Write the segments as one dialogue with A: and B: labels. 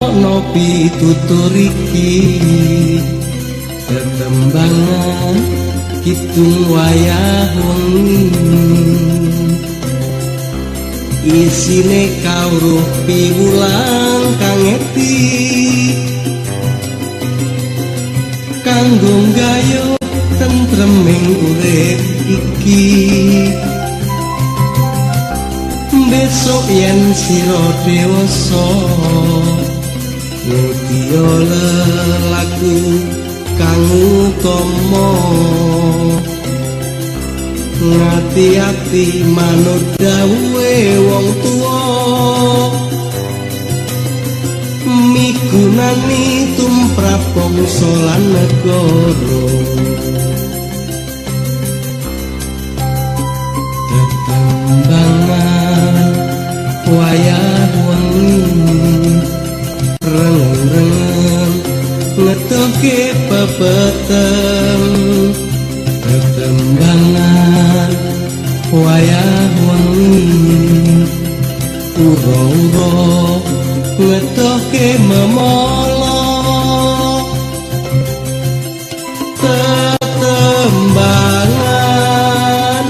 A: Nopi tutur iki tetembangan kitung wayah wengi isine kawruh piwulang kang eti kanggo gayuh tentreming urip iki besok yen sira dewasa Nutio lelaku kang utama ngati-ati manut dawuhe wong tuwa migunani tumrap bangsa lan negara tetembangan wayah wengi reng-reng ngetoke pepeteng tetembangan wayah wengi ura-ura ngetoke memala tetembangan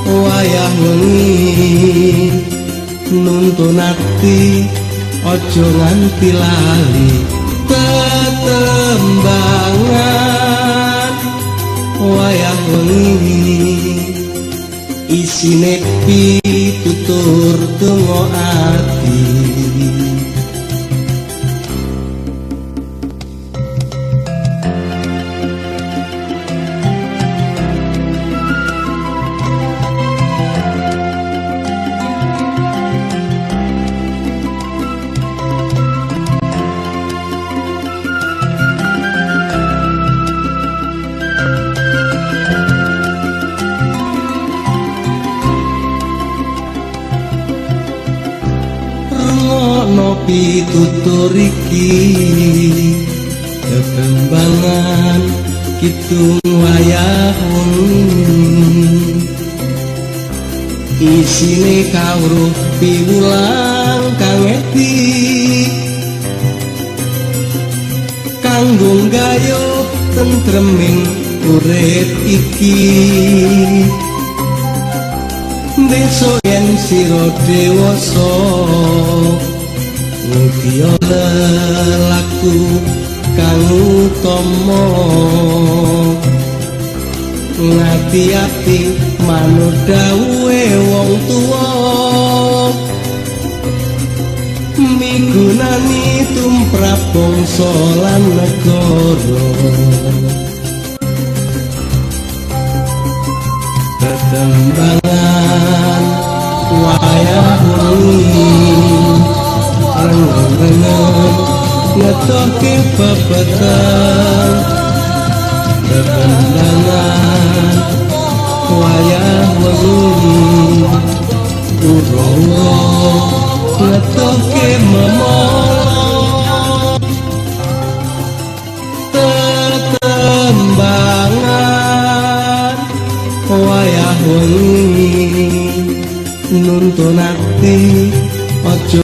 A: wayah wengi nuntun ati ojo nganti lali tetembangan wayah wengi isine pitutur donga ati Nopi tutur iki tetembangan kitung wayah wengi isine kawruh piwulang kang eti kanggo gayuh tentreming urip iki besok yen sira dewasa Nutio lelaku kang utama ngati-ati manut dawuhe wong tuwa migunani tumrap bangsa lan negara tetembangan wayah wengi reng-reng ngetoke pepeteng tetembangan wayah wengi ura-ura ngetoke memala tetembangan wayah wengi nuntun ati ojo